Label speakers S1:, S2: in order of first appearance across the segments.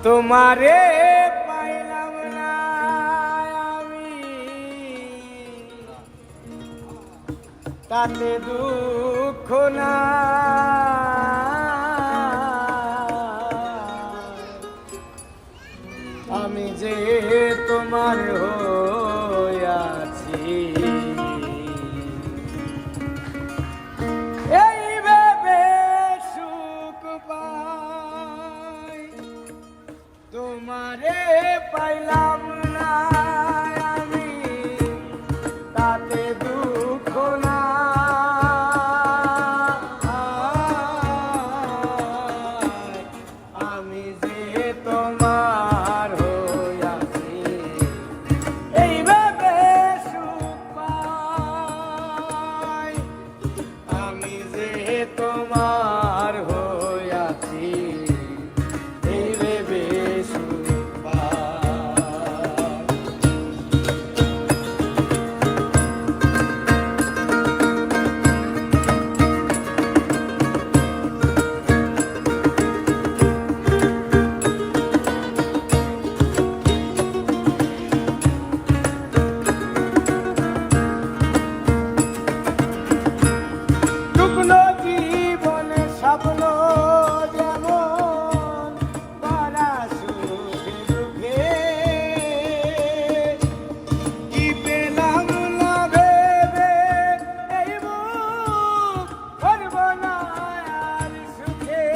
S1: তোমারে পাইলাম না আমি, তাতে দুঃখ না। আমি যে তোমার হইয়াছি, এই ভেবে সুখ পাই। তোমারে পাইলাম না আমি, তাতে দুঃখ না। আমি যে তোমার হইয়াছি, এই ভেবে সুখ পাই। আমি যে তোমার হইয়াছি, এই ভেবে সুখ পাই। শুকনো জীবনে স্বপ্ন যেমন করা সুখে দুঃখে, কি পেলাম না ভেবে এই বুক করব না আর সুখে।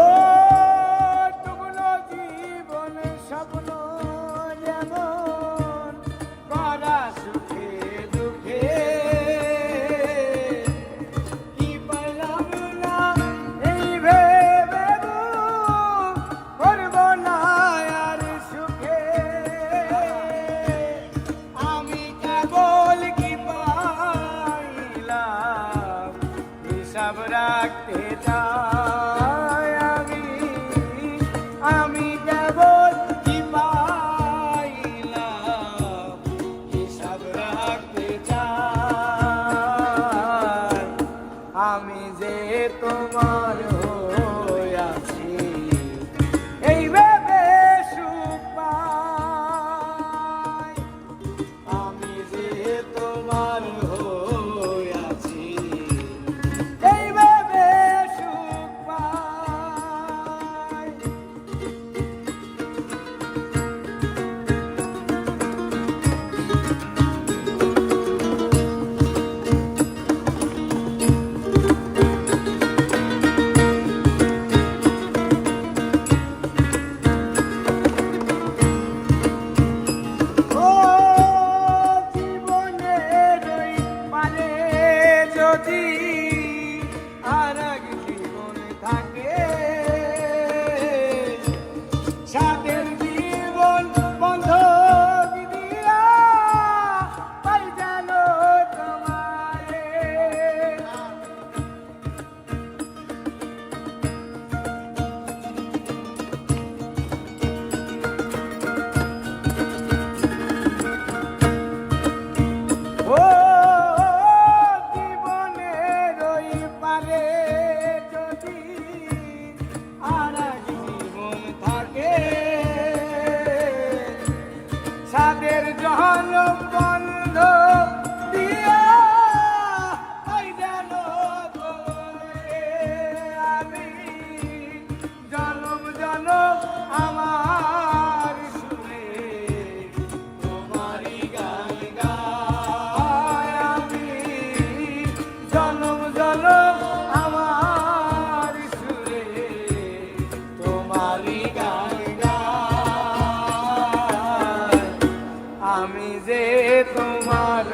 S1: ও শুকনো জীবনে স্বপ্ন যেমন করা সুখে দুঃখে, কি পেলাম না এই ভেবে বুক করব না আর সুখে। আমি কেবল কি পাইলাম হিসাব রাখতে চাই। আমি কেবল কি পাইলাম হিসাব রাখতে চাই। আমি যে তোমার হইয়াছি, এই ভেবে সুখ পাই। আমি যে তোমার হইয়াছি, এই ভেবে সুখ পাই। ও জীবনের ওই পারে যদি আর এক জীবন থাকে, সাথের জীবন বন্ধক দিয়া পাই যেন তোমারে। ও জীবনের ওই পারে যদি আর এক জীবন থাকে, সাদের জহলম বন্ধ দিয়া ওই যেন তোমারে। আমি জনম জনম আমার সুরে তোমারই গান গাই। আমি জনম জনম আমার সুরে তোমারই গান গাই। আমি যে তোমার